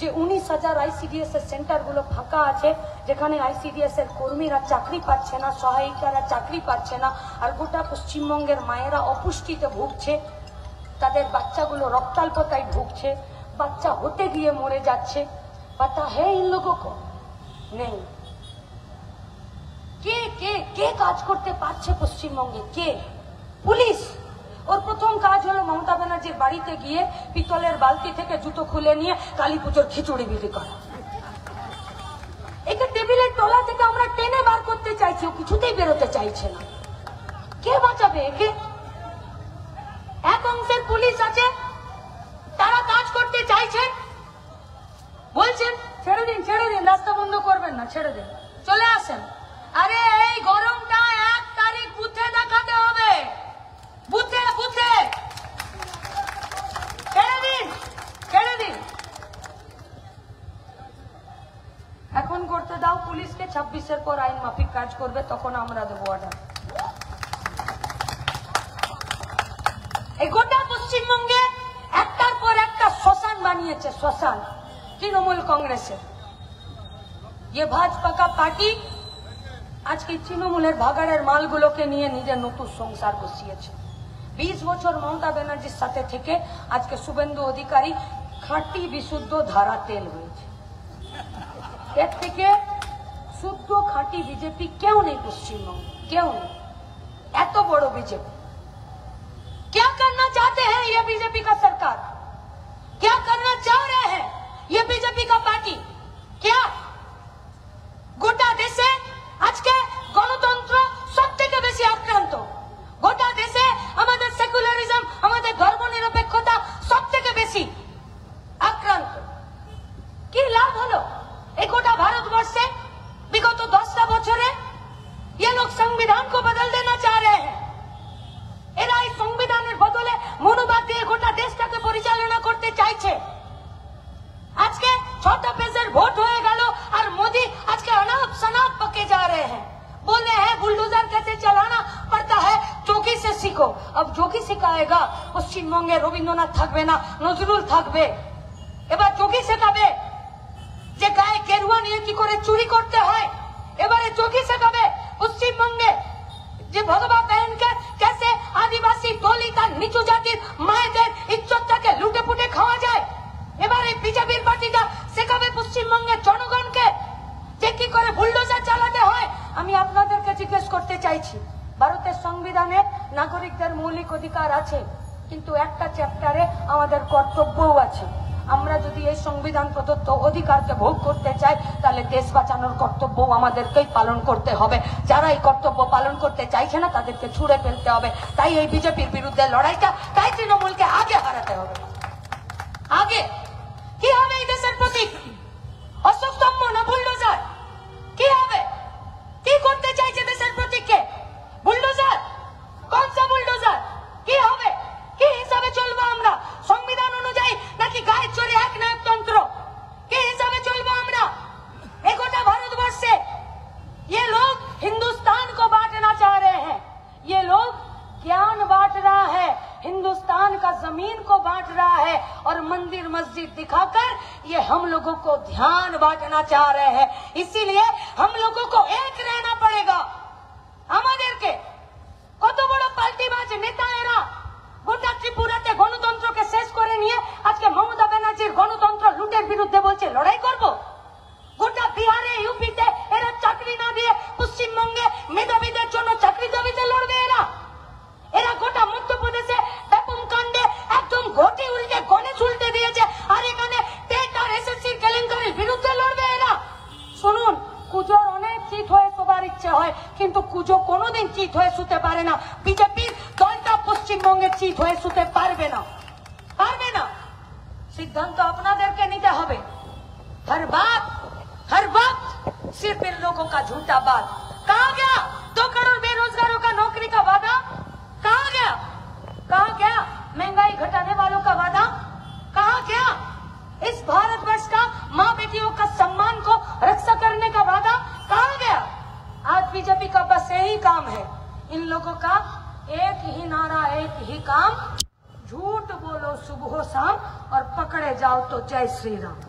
যে 19,000 আইসিডিএস এর সেন্টারগুলো ফাঁকা আছে, যেখানে আইসিডিএস এর কর্মীরা চাকরি পাচ্ছে না, সহায়িকারা চাকরি পাচ্ছে না, আর গোটা পশ্চিমবঙ্গের মায়েরা অপুষ্টিতে ভুগছে, তাদের বাচ্চাগুলো রক্তাল্পতায় ভুগছে, বাচ্চা হতে গিয়ে মরে যাচ্ছে। পাতা হ্যাঁ ইন লোগোं को নেই। কে কাজ করতে পারছে পশ্চিমবঙ্গে? কে? পুলিশ। ওর প্রথম কাজ হলো মমতা ব্যানার্জির বাড়িতে গিয়ে পিতলের বালতি থেকে জুতো খুলে নিয়ে কালী পুজোর খিচুড়ি বিক্রি করা। একে টেবিলের তলা থেকে আমরা টেনে বার করতে চাইছি, ও কিছুতেই বেরোতে চাইছে না। কে বাঁচাবে একে? এক অংশের পুলিশ আছে, তারা কাজ করতে চাইছেন, বলছেন ছেড়ে দিন রাস্তা বন্ধ করবেন না, ছেড়ে দিন, চলে আসেন। আরে এই গরমটা 1 তারিখ বুথে দেখাতে হবে, বুথে ছেড়ে দিন। এখন করতে দাও পুলিশকে, 26-এর পর আইন মাফিক কাজ করবে, তখন আমরা দেবো অর্ডার। এই গোটা পশ্চিমবঙ্গে একটার পর একটা শ্মশান বানিয়েছে, শ্মশান তৃণমূল কংগ্রেসের। ये भाजपा का पार्टी আজকে তৃণমূলের ভাগাড়ের মালগুলোকে নিয়ে নিজের নতুন সংসার বসিয়েছে। 20 বছর মমতা ব্যানার্জির সাথে থেকে আজকে শুভেন্দু অধিকারী খাঁটি বিশুদ্ধ ধারা তেল হয়েছে। এর থেকে শুদ্ধ খাঁটি বিজেপি কেউ নেই পশ্চিমবঙ্গে, কেউ নেই। এত বড় বিজেপি क्या करना चाहते हैं ये बीजेपी का सरकार, क्या करना चाह रहे हैं ये बीजेपी का पार्टी? क्या গোটা দেশে আজকে গণতন্ত্র সবথেকে বেশি আক্রান্ত, গোটা দেশে আমাদের সেকুলারিজম, আমাদের ধর্মনিরপেক্ষতা সবথেকে বেশি আক্রান্ত। কি লাভ হলো এই গোটা ভারতবর্ষে বিগত 10টা বছরে? ये लोग संविधान को बदल देना चाह रहे हैं। এরা এই সংবিধানের বদলে মনোবাদ দিয়ে গোটা দেশটাকে পরিচালনা করতে চাইছে। আজকে 6টা পেজের ভোট হয়ে গেল আর মোदी আজকে अनाप शनाप पके जा रहे हैं, बोल रहे हैं बुलडोजर कैसे चलाना पड़ता है, जोगी से सीखो। अब जोगी सिखाएगा, পশ্চিমবঙ্গে রবীন্দ্রনাথ থাকবে না, নজরুল থাকবে। এবার যোগী শেখাবে যে গায়ে গেরুয়া নিয়ে কি করে চুরি করতে হয়। এবারে যোগী শেখাবে পশ্চিমবঙ্গে যে ভগবা বহনকে कैसे आदिवासी दलित আর নিচু জাতির মায়েদের ইজ্জতটাকে লুটে পুটে খাওয়া যায়। এবারে বিজেপির পার্টিটা শেখাবে পশ্চিমবঙ্গের জনগণকে যে কি করে বুলডোজার চালাতে হয়। আমি আপনাদেরকে জিজ্ঞেস করতে চাইছি, ভারতের সংবিধানে নাগরিকদের মৌলিক অধিকার আছে, কিন্তু একটা চ্যাপ্টারে আমাদের কর্তব্যও আছে। আমরা যদি এই সংবিধান প্রদত্ত অধিকারকে ভোগ করতে চাই, তাহলে দেশ বাঁচানোর কর্তব্য আমাদেরকেই পালন করতে হবে। যারা এই কর্তব্য পালন করতে চাইছে না তাদেরকে ছুড়ে ফেলতে হবে। তাই এই বিজেপির বিরুদ্ধে লড়াইটা, তাই তৃণমূলকে আগে হারাতে হবে। আগে কি হবে এই দেশের প্রতীক? অশোক স্তম্ভ না বুলডোজার? কি হবে? কি করতে চাইছে দেশের প্রতীককে? বুলডোজার? কোন সা বুলডোজার? কি হবে? কি হিসাবে চলবো আমরা? সংবিধান অনুযায়ী নাকি গায়ে চড়ে এক নায়কতন্ত্র? কি হিসাবে চলবো আমরা? এই গোটা ভারতবর্ষে ये लोग हिंदुस्तान को बांटना चाह रहे हैं, ये लोग ज्ञान बांट रहा है, हिंदुस्तान का जमीन को बांट रहा है, और मंदिर मस्जिद दिखाकर ये हम लोगों को ध्यान बांटना चाह रहे हैं। इसीलिए हम लोगों को एक रहना पड़ेगा। আমাদেরকে কত বড় পাল্টিবাজ নেতা এরা, গোটা ত্রিপুরাতে গণতন্ত্রকে শেষ করে নিয়ে আজকে মমতা ব্যানার্জির গণতন্ত্র লুটের বিরুদ্ধে বলছে লড়াই করব। গোটা বিহারে ইউপিতে এরা চাকরি না দিয়ে পশ্চিমবঙ্গে মেধাবীদের জন্য চাকরি দাবিতে লড়বে এরা। এরা গোটা মধ্যপ্রদেশে ব্যাপম কাণ্ডে একদম ঘটে উল্টে গণেশ উল্টে দিয়েছে, আর এখানে টেট আর এসএসসির কেলেঙ্কারির বিরুদ্ধে লড়বে এরা। শুনুন, কুজোর অনেক চিত হয়ে সবার ইচ্ছে হয়, কিন্তু কুজো কোনোদিন চিত হয়ে শুতে পারে না। বিজেপির দলটা পশ্চিমবঙ্গে চিত হয়ে শুতে পারবে না, পারবে না। সিদ্ধান্ত আপনাদেরকে নিতে হবে। हर वक्त सिर्फ इन लोगों का झूठा बात। कहाँ गया 2 करोड़ बेरोजगारों का नौकरी का वादा? कहाँ गया? कहाँ गया महंगाई घटाने वालों का वादा? कहाँ गया इस भारतवर्ष का माँ बेटियों का सम्मान को रक्षा करने का वादा? कहाँ गया? आज बीजेपी का बस यही काम है, इन लोगों का एक ही नारा, एक ही काम, झूठ बोलो सुबह शाम और पकड़े जाओ तो जय श्री राम।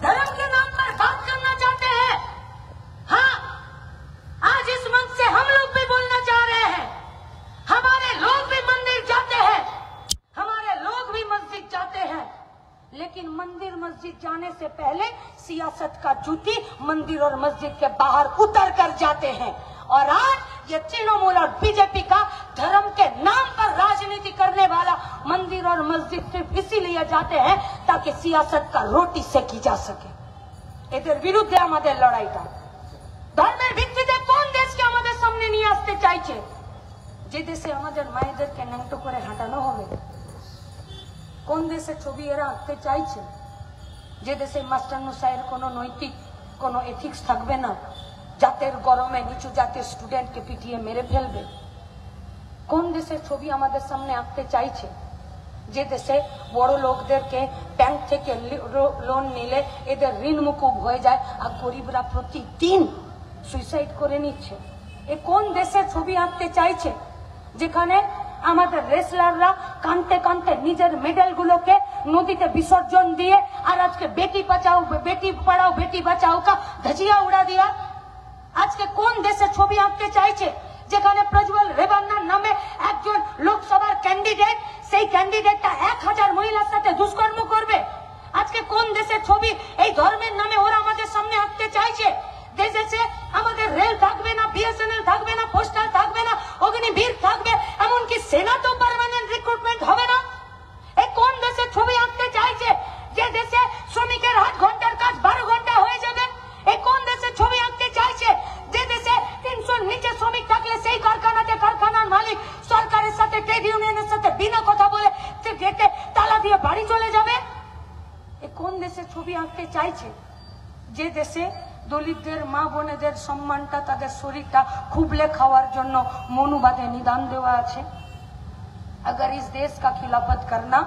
धर्म के नाम पर बात करना चाहते हैं? हाँ, आज इस मंच से हम लोग भी बोलना चाह रहे हैं। हमारे लोग भी मंदिर जाते हैं, हमारे लोग भी मस्जिद जाते हैं, लेकिन मंदिर मस्जिद जाने से पहले सियासत का जूती मंदिर और मस्जिद के बाहर उतर कर जाते हैं। और आज ये तृणमूल और बीजेपी का धर्म के नाम पर राजनीति करने वाला मंदिर और मस्जिद सिर्फ इसीलिए जाते हैं ताकि सियासत का रोटी सेकी जा सके। এদের বিরুদ্ধে আমাদের লড়াইটা। ধর্মের ভিত্তিতে কোন দেশকে আমাদের সামনে নিয়ে আসতে চাইছে? যে দেশে আমাদের মায়েদেরকে ন্যাংটো করে হাঁটানো হবে। কোন দেশে ছবি এরা আঁকতে চাইছে? যে দেশে মাস্টারমশাইয়ের কোনো নৈতিক কোনো এথিক্স থাকবে না, জাতের গরমে নিচু জাতের স্টুডেন্টকে পিটিয়ে মেরে ফেলবে। কোন দেশের ছবি আমাদের সামনে আঁকতে চাইছে? যে দেশে বড় লোকদেরকে ব্যাংক থেকে লোন নিলে এদের ঋণ মুকুব হয়ে যায় আর গরিবরা প্রতিদিন সুইসাইড করে নিচ্ছে। এ কোন দেশের ছবি আঁকতে চাইছে? যেখানে আমাদের রেসলাররা কানতে কানতে নিজের মেডেলগুলোকে নদীতে বিসর্জন দিয়ে আর আজকে বেটি বাঁচাও বেটি পড়াও বেটি বাঁচাও কা ধজিয়া উড়া দিয়া। আজকে কোন দেশের ছবি আঁকতে চাইছে? যেখানে প্রজ্বল রেবান্নার নামে একজন লোকসভার ক্যান্ডিডেট, সেই ক্যান্ডিডেটটা 1000 মহিলার সাথে দুষ্কর্ম করবে। আজকে কোন দেশের ছবি এই ধর্মের নামে ওরা আমাদের সামনে আঁকতে চাইছে? দেশে আমাদের রেল থাকবে না, বিএসএনএল থাকবে না, পোস্টাল থাকবে না, অগ্নিবীর থাকবে, এমনকি সেনা তো পার্মানেন্ট রিক্রুটমেন্ট হবে না। এই কোন দেশের ছবি আঁকতে চাইছে? যে দেশে শ্রমিকের 8 ঘন্টার কাজ 12 ঘন্টা হয়ে যাবে। এই কোন দেশের ছবি আঁকতে চাইছে? যে দেশে 300 নিচে শ্রমিক থাকলে সেই কারখানাতে কারখানার মালিক সরকারের সাথে ট্রেড ইউনিয়নের সাথে বিনা কথা বলে গেটে তালা দিয়ে বাড়ি চলে যাবে। এই কোন দেশের ছবি আঁকতে চাইছে? যে দেশে দলিতদের মা বোনেদের সম্মানটা তাদের শরীরটা খুবলে খাওয়ার জন্য মনুবাদে নিদান দেওয়া আছে। अगर इस देश का खिलाफत करना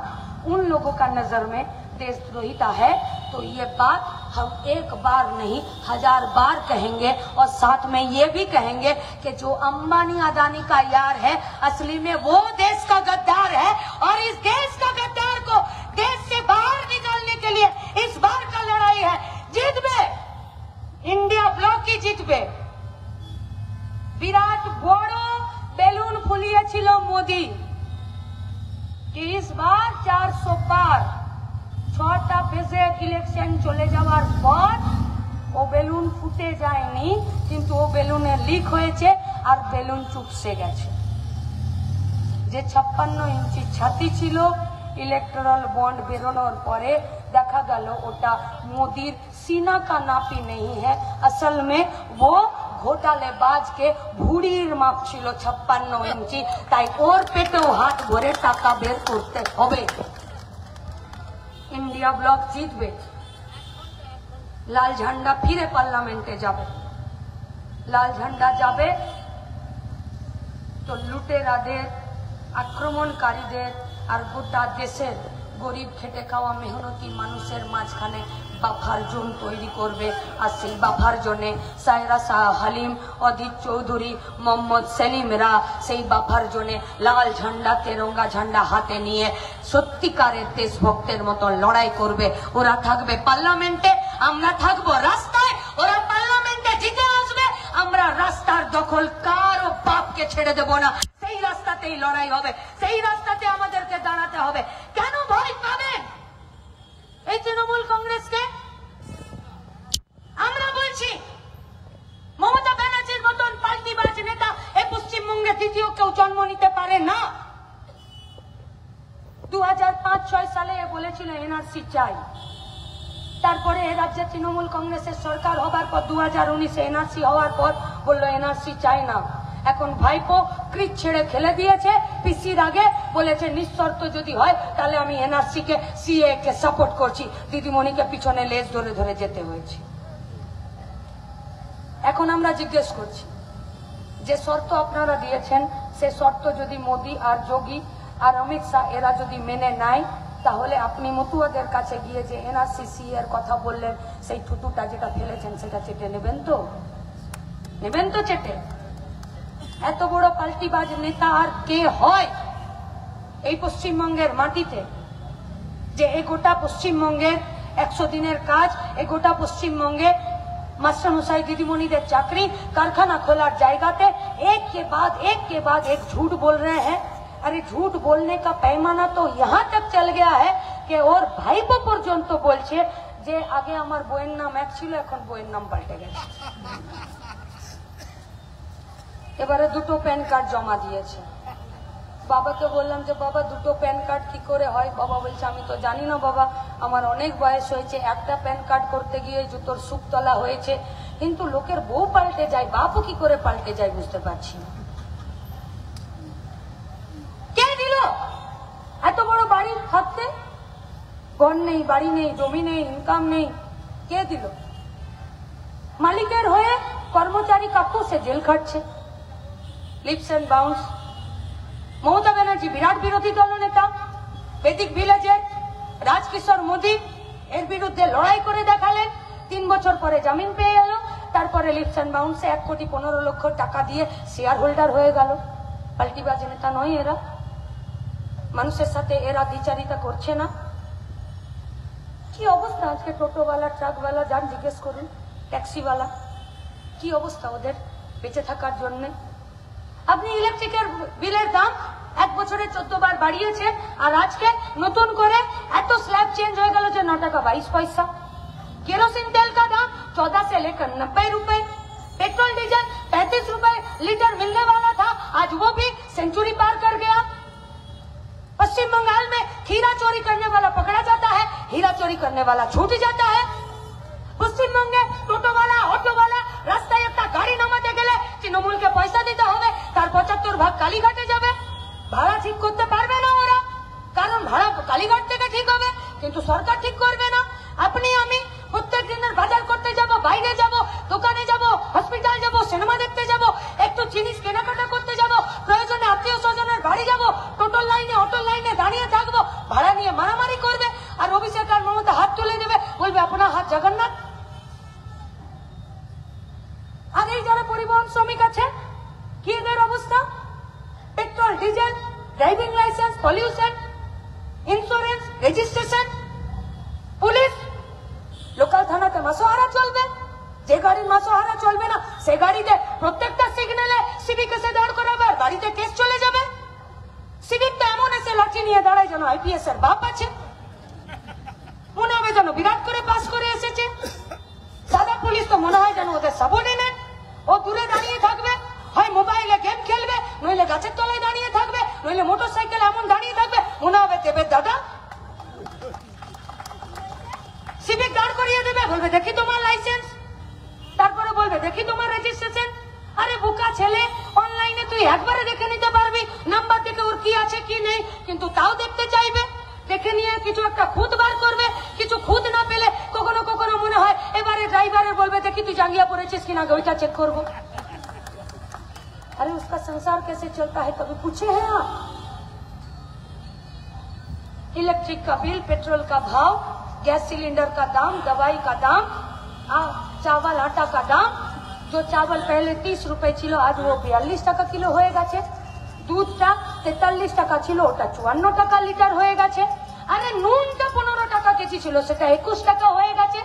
उन लोगों का नजर में देशद्रोहिता है तो ये बात हम एक बार नहीं 1000 बार कहेंगे और साथ में ये भी कहेंगे कि जो अंबानी अदानी का यार है असली में वो देश का गद्दार है और इस देश का गद्दार को देश से बाहर निकालने के लिए इस बार का लड़ाई है। जीतबे इंडिया ब्लॉक की जीतबे। विराट बड़ो बेलून फुलिয়েছিল मोदी कि इस बार 400 पार 6টা বেজে ইলেকশন চলে যাওয়ার পর ও বেলুন ফুটে যায়নি, কিন্তু ও বেলুনে লিক হয়েছে আর বেলুন চুপসে গেছে। যে 56 ইঞ্চি ছাতি ছিল इलेक्टोरल बॉन्ड बेरोनोर परे देखा गल ओटा मोदीर सीना का नापी नहीं है, असल में वो घोटालेबाज के भुड़ीर माप छिलो 56 इंची, ताई और पेटेও हाथ भरे टाका बेर करते होबे। इंडिया ब्लॉक जीतबे, लाल झंडा फिरे पार्लामेंटे जाबे। लाल झंडा जाबे तो लुटेरादेर आक्रमणकारीदेर আর গোটা দেশের গরিব খেটে খাওয়া মেহনতি মানুষের মাঝখানে বাফার জোন তৈরি করবে। আর সেই বাফার জোনে সায়রা শাহ হালিম, অদিত চৌধুরী, মোহাম্মদ সেলিমরা সেই বাফার জোনে লাল ঝান্ডা তেরঙ্গা ঝান্ডা হাতে নিয়ে সত্যিকারের দেশভক্তের মতো লড়াই করবে। ওরা থাকবে পার্লামেন্টে, আমরা থাকবো রাস্তায়। ওরা পার্লামেন্টে জিতে আসবে, আমরা রাস্তার দখল কারো বাপকে ছেড়ে দেব না। সেই রাস্তাতেই লড়াই হবে, সেই রাস্তাতে আমাদেরকে দাঁড়াতে হবে। কেন ভয় পাবেন এই তৃণমূল কংগ্রেসকে? আমরা বলছি মমতা ব্যানার্জির মতন পাল্টিবাজ নেতা এই পশ্চিমবঙ্গে দ্বিতীয় কেউ জন্ম নিতে পারে না। 2005-6 সালে বলেছিল এনআরসি চাই, তারপরে এই রাজ্যে তৃণমূল কংগ্রেসের সরকার হবার পর 2019-এ এনআরসি হওয়ার পর বললো এনআরসি চাই না। এখন ভাইপো ক্রিচ ছেড়ে খেলে দিয়েছে, পিসির আগে বলেছে নিঃশর্ত যদি হয় তাহলে আমি এনআরসি কে সিএ কে সাপোর্ট করছি। দিদিমণিকে পিছনে লেজ ধরে ধরে যেতে হয়েছে। এখন আমরা জিজ্ঞেস করছি যে শর্ত আপনারা দিয়েছেন সে শর্ত যদি মোদি আর যোগী আর অমিত শাহ এরা যদি মেনে নেয় তাহলে আপনি মতুয়াদের কাছে গিয়ে যে এনআরসি সিএ এর কথা বললেন সেই থুতুটা যেটা ফেলেছেন সেটা চেটে নেবেন তো? নেবেন তো চেটে? এত বড় পাল্টিবাজ নেতা আর কে হয় এই পশ্চিমবঙ্গের মাটিতে, যে এই গোটা পশ্চিমবঙ্গের 100 দিনের কাজ, এই গোটা পশ্চিমবঙ্গে मास्टरमशाई दीदीमणिদের चाकरी, कारखाना खोलार जायगाते एक के बाद एक झूठ बोल रहे हैं। अरे झूठ बोलने का पैमाना तो यहाँ तक चल गया है कि और भाईपो पर्यन्त बोलছে যে আগে আমার বইয়ের নাম এক ছিল এখন বইয়ের নাম পাল্টে গেছে। এবারে দুটো প্যান কার্ড জমা দিয়েছে। বাবাকে বললাম যে বাবা দুটো প্যান কার্ড কি করে হয়? বাবা বলছে আমি তো জানি না বাবা, আমার অনেক বয়স হয়েছে, একটা প্যান কার্ড করতে গিয়ে জুতোর সুপতলা হয়েছে, কিন্তু লোকের বউ পাল্টে যায়, বাপও কি করে পাল্টে যায় বুঝতে পারছি না। কে দিল? এত বড় বাড়ি থাকতে ঘর নেই, বাড়ি নেই, জমি নেই, ইনকাম নেই, কে দিল? মালিকের হয়ে কর্মচারী কাকু সে জেল খাটছে, leaps and bounds. Mamata Banerjee বিরাট বিরোধী দলনেতা, বেদিক ভিলেজের রাজকিশোর মোদী এর বিরুদ্ধে লড়াই করে দেখালেন, 3 বছর পরে জামিন পেয়ে গেল, তারপরে লিপস এন্ড বাউন্সে 1,15,00,000 টাকা দিয়ে শেয়ার হোল্ডার হয়ে গেল। পাল্টিবাজ নেতা নয় এরা? মানুষের সাথে এরা দ্বিচারিতা করছে না? কি অবস্থা আজকে টোটোওয়ালা, ট্রাকওয়ালা, যান জিজ্ঞেস করুন, ট্যাক্সিওয়ালা, কি অবস্থা ওদের বেঁচে থাকার জন্য? আপনি ইলেকট্রিকের বিলের দাম 1 বছরে 14 বার বাড়িয়েছে, আর আজকে নতুন করে এত স্ল্যাব চেঞ্জ হয়ে গেল যে 9 টাকা 22 পয়সা। केरोसिन तेल का दाम 14 से लेकर 90 रुपए, पेट्रोल डीजल 35 रुपए लीटर मिलने वाला था, आज वो भी सेंचुरी पार कर गया। पश्चिम बंगाल में खीरा चोरी करने वाला पकड़ा जाता है, हीरा चोरी करने वाला छूट जाता है। পশ্চিমবঙ্গে টোটোওয়ালা, অটোওয়ালা রাস্তায় একটা গাড়ি নামাতে গেলে তৃণমূলকে পয়সা দিতে হবে, তার 75 ভাগ কালীঘাটে যাবে। ভাড়া ঠিক করতে পারবে না ওরা, কারণ ভাড়া কালীঘাট থেকে ঠিক হবে, কিন্তু সরকার ঠিক করবে না। আপনি আমি প্রত্যেক দিনের বাজার করতে যাব, বাইরে যাব, দোকানে যাব, হসপিটাল যাব, সিনেমা দেখতে যাব, একটু জিনিস কেনাকাটা করতে যাব, প্রয়োজনে আত্মীয় স্বজনের বাড়ি যাব, টোটোর লাইনে, অটোর লাইনে দাঁড়িয়ে থাকবো, ভাড়া নিয়ে মারামারি করবে, আর অভিষেক আর মমতা হাত তুলে দেবে, বলবে আপনার হাত জগন্নাথ। আর এই যারা পরিবহন শ্রমিক আছে, কি এদের অবস্থা? Petrol, diesel, driving licence, pollution, insurance, registration, police, local থানাতে মাসোহারা চলবে। যে গাড়ির মাসোহারা চলবে না, সে গাড়িতে প্রত্যেকটা সিগন্যালে সিভিক এসে দাঁড় করাবে, আর গাড়িতে কেস চলে যাবে। সিভিকটা এমন এসে লাঠি নিয়ে দাঁড়ায় যেন আইপিএস এর বাপ আছে, মনে হবে যেন বিরাট করে পাস করে এসেছে। সাদা পুলিশ তো মনে হয় যেন ওদের সাবঅর্ডিনেট। ও দূরে দাঁড়িয়ে থাকবে, হয় মোবাইলে গেম খেলবে, নইলে গাছের তলায় দাঁড়িয়ে থাকবে, নইলে মোটর সাইকেল এমন দাঁড়িয়ে থাকবে, মনে হবে দেবের দাদা। সিভিক দাঁড় করিয়ে দেবে, বলবে দেখি তোমার লাইসেন্স, তারপরে বলবে দেখি তোমার রেজিস্ট্রেশন। আরে বোকা ছেলে, অনলাইনে তুই একবারে দেখে নিতে পারবি নাম্বার দেখে ওর কি আছে কি নেই, কিন্তু তাও দেখতে চাইবে। দেখে নিয়ে কিছু একটা খুদ বার করবে, কিছু খুদ না পেলে কখনো কখনো মনে হয় এবারে ড্রাইভারের বলবে দেখি তুই জাঙ্গিয়া পড়েছিস কিনা, ওইটা চেক করবো। अरे उसका संसार कैसे चलता है कभी पूछे हैं आप? इलेक्ट्रिक का बिल, पेट्रोल का भाव, गैस सिलेंडर का दाम, दवाई का दाम, चावल आटा का दाम, जो चावल पहले 30 रुपए किलो आज वो 42 টাকা কিলো হয়ে গেছে। দুধটা 43 টাকা ছিল, ওটা 54 টাকা লিটার হয়ে গেছে। আরে নুনটা 15 টাকা কেজি ছিল, সেটা 21 টাকা হয়ে গেছে।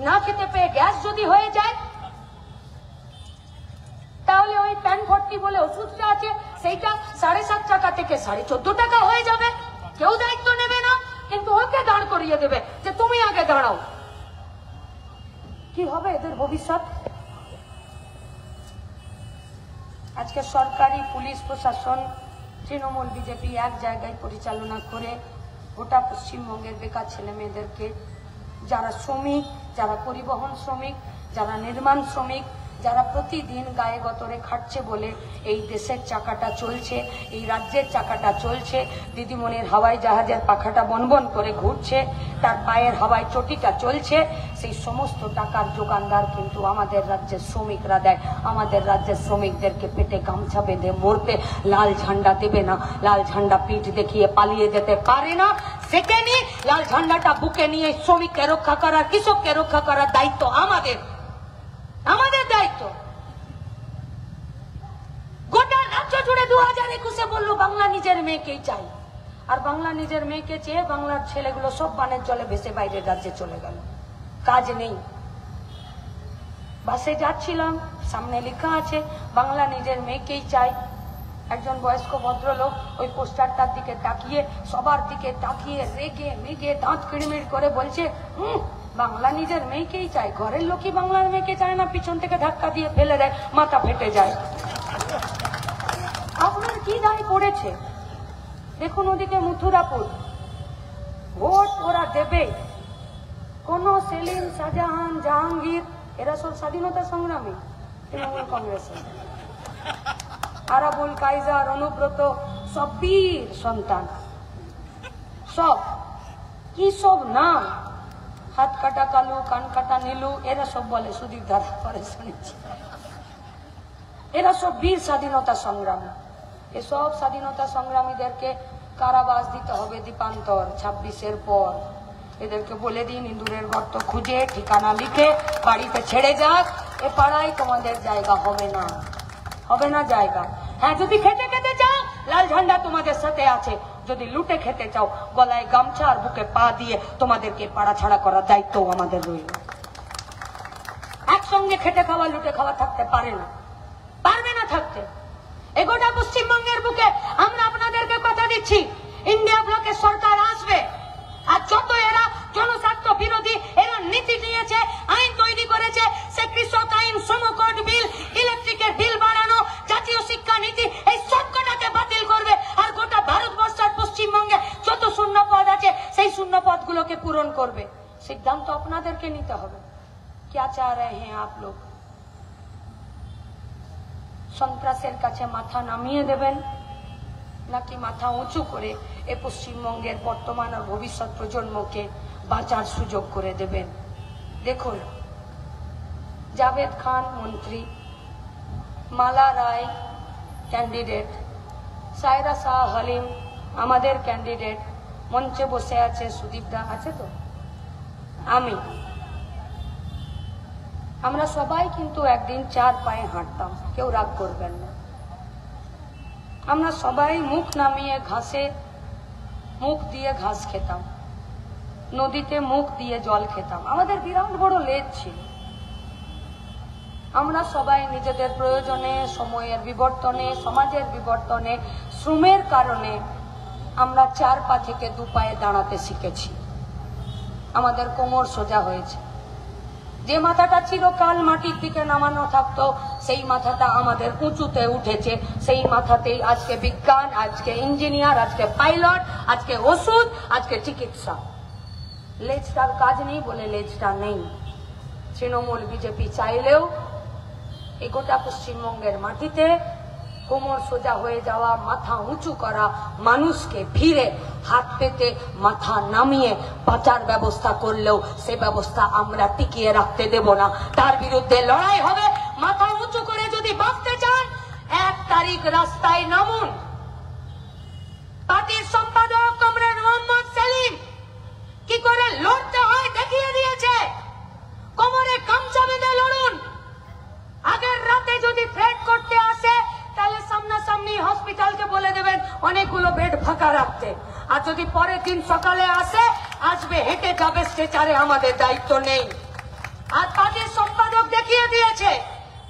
না খেতে পেয়ে গ্যাস যদি হয়ে যায়, তাহলে ওই প্যান 40 বলে ওষুধটা আছে, সেইটা 7.5 টাকা থেকে 14.5 টাকা হয়ে যাবে। কেউ দায়িত্ব নেবে না, কিন্তু ওকে দাঁড় করিয়ে দেবে যে তুমি আগে দাঁড়াও। কি হবে এদের ভবিষ্যৎ? আজকে সরকারি, পুলিশ প্রশাসন, তৃণমূল, বিজেপি এক জায়গায় পরিচালনা করে গোটা পশ্চিমবঙ্গের বেকার ছেলে মেয়েদেরকে, যারা শ্রমিক, যারা পরিবহন শ্রমিক, যারা নির্মাণ শ্রমিক, যারা প্রতিদিন গায়ে গতরে খাটছে বলে এই দেশের চাকাটা চলছে, এই রাজ্যের চাকাটা চলছে, দিদিমণির হাওয়াই জাহাজের পাখাটা বনবন করে ঘুরছে, তার পায়ের হাওয়ায় চটিটা চলছে, সেই সমস্ত টাকার যোগানদার কিন্তু আমাদের রাজ্যের শ্রমিকরা দেয়। আমাদের রাজ্যের শ্রমিকদেরকে পেটে গামছা বেঁধে মরতে লাল ঝান্ডা দেবে না, লাল ঝান্ডা পিঠ দেখিয়ে পালিয়ে যেতে পারে না। সেখানে লাল ঝান্ডাটা বুকে নিয়ে শ্রমিককে রক্ষা করার, কৃষককে রক্ষা করার দায়িত্ব আমাদের, আমাদের দায়িত্ব। গোটা রাজ্য জুড়ে 2021-এ বললো বাংলা নিজের মেয়েকেই চাই, আর বাংলা নিজের মেয়েকে চেয়ে বাংলার ছেলেগুলো সব বানের জলে ভেসে বাইরের রাজ্যে চলে গেল, কাজ নেই। বাসে যাচ্ছিলাম, সামনে লেখা আছে বাংলা নিজের মেয়েকেই চাই। একজন বয়স্ক ভদ্রলোক ওই পোস্টারটার দিকে তাকিয়ে, সবার দিকে তাকিয়ে রেগে মেগে দাঁত কিড়মিড় করে বলছে, বাংলা নিজের মেয়েকেই চাই। ঘরের লোকই বাংলার মেয়েকে চায় না, পিছন থেকে ধাক্কা দিয়ে ফেলে দেয়, মাথা ফেটে যায়। আপনার কি দায় পড়েছে? দেখুন ওদিকে মথুরাপুর, ভোট ওরা দেবে। কোন সেলিম, শাহজাহান, জাহাঙ্গীর এরা সব স্বাধীনতা সংগ্রামী তৃণমূল কংগ্রেসের। আরাবুল কাইজার, অনুব্রত সব বীর সন্তান। সব কি সব নাম, হাত কাটা কালু, কান কাটা নীলু, এরা সব বলে সুদীপ দাদা পরে শুনেছি। এরা সব বীর স্বাধীনতা সংগ্রামী। এসব স্বাধীনতা সংগ্রামীদেরকে কারাবাস দিতে হবে দীপান্তর 26-এর পর। এদেরকে বলে দিন ইঁদুরের গর্ত খুঁজে ঠিকানা লিখে বাড়িতে ছেড়ে যাক। এ পাড়ায় তোমাদের জায়গা হবে না, হবে না জায়গা। হ্যাঁ, যদি খেতে খেতে চাও লাল ঝান্ডা তোমাদের সাথে আছে। যদি লুটে খেতে চাও গলায় গামছা আর বুকে পা দিয়ে তোমাদেরকে পাড়া ছাড়া করার দায়িত্ব আমাদের রইল। একসঙ্গে খেতে খাওয়া লুটে খাওয়া থাকতে পারে না, পারবে না থাকতে। এগোটা পশ্চিমবঙ্গের বুকে আমরা আপনাদেরকে কথা দিচ্ছি, ইন্ডিয়া ব্লকের সরকার আসবে। আর যত এরা জনস্বার্থ বিরোধী এরা নীতি নিয়েছে, আইন তৈরি করেছে, সে কৃষক আইন, শ্রম কোড বিল, ইলেকট্রিকের বিল বাড়ানো, জাতীয় শিক্ষা নীতি, এই সব কটাকে বাতিল করবে। আর গোটা ভারতবর্ষের পশ্চিমবঙ্গে যত শূন্য পদ আছে সেই শূন্য পদগুলোকে পূরণ করবে। সিদ্ধান্ত আপনাদেরকে নিতে হবে। क्या चाह रहे हैं आप लोग? সন্ত্রাসের কাছে মাথা নামিয়ে দেবেন নাকি মাথা উঁচু করে এ পশ্চিমবঙ্গের বর্তমান আর ভবিষ্যৎ প্রজন্মকে বাঁচার সুযোগ করে দেবেন? দেখুন, জাভেদ খান মন্ত্রী, মালা রায় ক্যান্ডিডেট, সায়রা শাহ হালিম আমাদের ক্যান্ডিডেট, মঞ্চে বসে আছে সুদীপ দা আছে তো, আমি, আমরা সবাই কিন্তু একদিন 4 পায়ে হাঁটতাম, কেউ রাগ করবেন না। আমরা সবাই মুখ নামিয়ে ঘাসে মুখ দিয়ে ঘাস খেতাম, নদীতে মুখ দিয়ে জল খেতাম। আমাদের বিরাট বড় লেজ ছিল। আমরা সবাই নিজেদের প্রয়োজনে, সময়ের বিবর্তনে, সমাজের বিবর্তনে, শ্রমের কারণে আমরা 4 পা থেকে 2 পায়ে দাঁড়াতে শিখেছি। আমাদের কোমর সোজা হয়েছে। যে মাথাটা চিরকাল মাটির দিকে নামানো থাকতো সেই মাথাটা আমাদের উঁচুতে উঠেছে। সেই মাথাতেই আজকে বিজ্ঞান, আজকে ইঞ্জিনিয়ার, আজকে পাইলট, আজকে ওষুধ, আজকে চিকিৎসা। লেজটার কাজ নেই বলে লেজটা নেই। তৃণমূল বিজেপি চাইলেও এই গোটা পশ্চিমবঙ্গের মাটিতে কোমর সোজা হয়ে যাওয়া, মাথা উঁচু করা মানুষকে ফিরে হাত পেতে মাথা নামিয়ে বাঁচার ব্যবস্থা করলেও সে ব্যবস্থা আমরা টিকিয়ে রাখতে দেব না। তার বিরুদ্ধে লড়াই হবে। মাথা উঁচু করে যদি বাঁচতে চান 1 তারিখ রাস্তায় নামুন। পার্টির সম্পাদক কমরেড মোহাম্মদ সেলিম কি করে লড়তে হয় দেখিয়ে দিয়েছে। কোমরে গামছা বেঁধে লড়ুন। আগের রাতে যদি থ্রেট করতে আসে তাহলে সামনাসামনি হসপিটালকে বলে দেবেন অনেকগুলো বেড ফাঁকা রাখতে। আর যদি পরের দিন সকালে আসবে হেঁটে যাবে স্ট্রেচারে, আমাদের দায়িত্ব নেই। আর পার্টির সম্পাদক দেখিয়ে দিয়েছে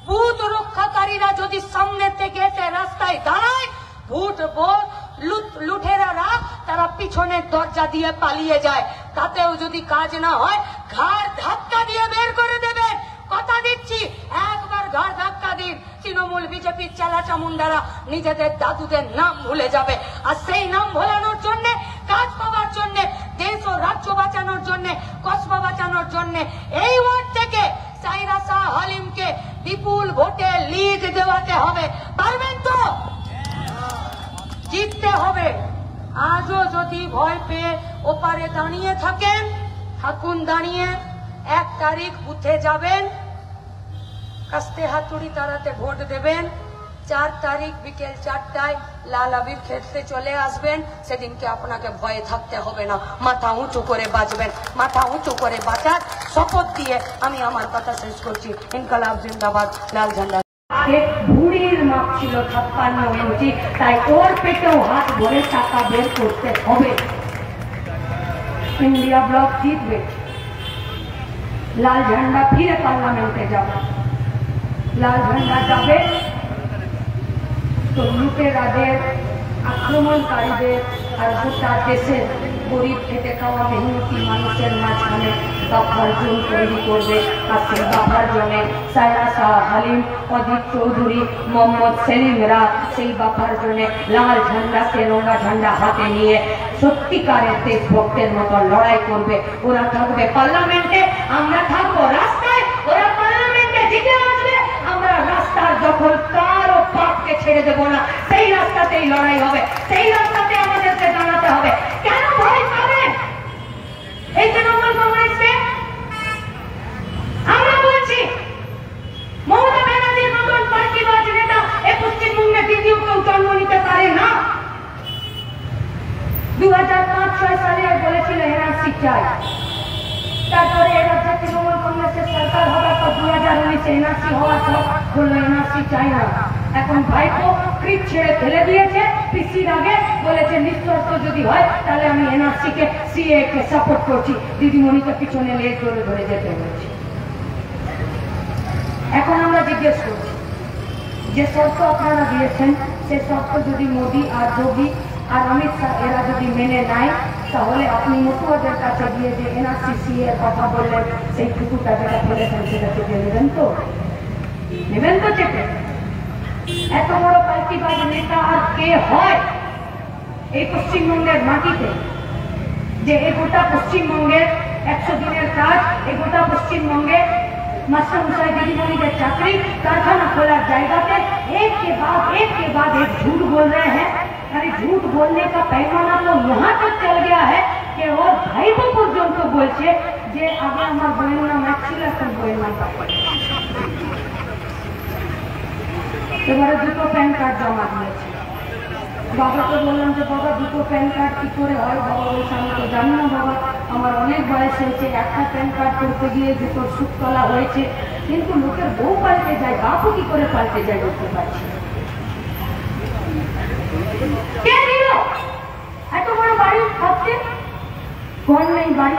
বুথ রক্ষাকারীরা যদি সামনে থেকে এসে রাস্তায় দাঁড়ায়, লুঠেরারা তারা পিছনের দরজা দিয়ে পালিয়ে যায়। তাতেও যদি কাজ না হয় ঘাড় ধাক্কা দিয়ে বের করে দেবেন। কথা দিচ্ছি, একবার ঘাড় ধাক্কা দিন, তৃণমূল বিজেপির চেলা চামুন্ডারা নিজেদের দাদুদের নাম ভুলে যাবে। আর সেই নাম ভোলানোর জন্য, কাজ পাওয়ার জন্য, দেশ ও রাজ্য বাঁচানোর জন্য, কসবা বাঁচানোর জন্য এই ওয়ার্ড থেকে সায়রা শাহ হালিমকে বিপুল ভোটে লিড দেওয়াতে হবে। পারবেন তো? জিততে হবে। আজও যদি ভয় পেয়ে ওপারে দাঁড়িয়ে থাকেন, থাকুন দাঁড়িয়ে। 1 তারিখ বুথে যাবেন, কাস্তে হাতুড়ি তাড়াতে ভোট দেবেন। 4 তারিখ বিকেল 4টায় লাল আবির খেলতে চলে আসবেন। সেদিনকে আপনাকে ভয়ে থাকতে হবে না। মাথা উঁচু করে বাঁচবেন। মাথা উঁচু করে বাঁচার শপথ দিয়ে আমি আমার কথা শেষ করছি। ইনকালাব জিন্দাবাদ, লাল ঝান্ডা। ভুঁড়ির মাপ ছিল 56 ইঞ্চি, তাই ওর পেটেও হাত ভরে টাকা বের করতে হবে। ইন্ডিয়া ব্লক জিতবে, লাল ঝান্ডা ফিরে পার্লামেন্টে যাবে। লাল ঝান্ডা যাবে তো লুটেরাদের, আক্রমণকারীদের আর গোটা দেশের গরিব খেটে খাওয়া মেহনতি মানুষের মাঝখানে বাফার জোন তৈরি করবে। আর সেই বাফার জোনে সায়রা শাহ হালিম, অজিত চৌধুরী, মোহাম্মদ সেলিমরা সেই বাফার জোনে লাল ঝান্ডা তেরঙ্গা ঝান্ডা হাতে নিয়ে সত্যিকারের দেশভক্তের মতো লড়াই করবে। ওরা থাকবে পার্লামেন্টে, আমরা থাকবো রাস্তায়। ওরা পার্লামেন্টে জিতে আসবে, আমরা রাস্তার দখল কারো পাপকে ছেড়ে দেবো না। সেই রাস্তাতেই লড়াই হবে, সেই রাস্তাতে আমাদেরকে দাঁড়াতে হবে। কেন ভয় পাবেন এই তৃণমূল কংগ্রেসকে? আমরা বলছি মমতা ব্যানার্জির মতন পার্টিবাজ নেতা এই পশ্চিমবঙ্গে দ্বিতীয় কেউ জন্ম নিতে পারে না। 2005-06 সালে বলেছিল এনআরসি চাই, তারপরে এ রাজ্যে তৃণমূল কংগ্রেসের সরকার হওয়ার পর 2019 এনআরসি হওয়ার পর বললো এনআরসি চাই না। এখন ভাইপো ক্রিপ ছেড়ে ফেলে দিয়েছে, পিসির আগে বলেছে নিঃশর্ত যদি হয় তাহলে আমি এনআরসি কে সিএ কে সাপোর্ট করছি। দিদিমণিকে পিছনে লেজ ধরে ধরে যেতে বলছি। এখন আমরা জিজ্ঞেস করছি যে শর্ত আপনারা দিয়েছেন সে শর্ত যদি মোদী আর যোগী আর অমিত শাহ এরা যদি মেনে নেয় তাহলে আপনি মতুয়াদের কাছে গিয়ে যে এনআরসি সিএ এর কথা বললেন সেই টুকুটা যেটা বলেছেন সেটা চেপে নেবেন তো? নেবেন তো চেপে? এত বড় পাল্টিবাজ নেতা আর কে হয় এই পশ্চিমবঙ্গের মাটিতে, যে এই গোটা পশ্চিমবঙ্গের 100 দিনের কাজ, এই গোটা পশ্চিমবঙ্গে मास्टर दीदी के चाकरी कारखाना खोला जाएगा। एक के बाद एक झूठ बोल रहे हैं। अरे झूठ बोलने का पैमाना तो यहाँ तक चल गया है कि वो भाई पर्यंत बोलছে যে আগে আমার বোনের নাম ছিল এখন বোনের নাম এবারে দুটো প্যান কার্ড জমা দিয়েছে। বাবাকে বললাম যে বাবা দুটো প্যান কার্ড কি করে হয়? বাবা বলছে আমি তো জানি না বাবা, আমার অনেক বয়স হয়েছে, একটা প্যান কার্ড করতে গিয়ে দুটোর সুখ তোলা হয়েছে, কিন্তু লোকের বউ পাল্টে যায়, বাপও কি করে পাল্টে যায় বলতে পারছি। কে দিল এত বড় বাড়ি ভাবছে? ঘর নেই, বাড়ি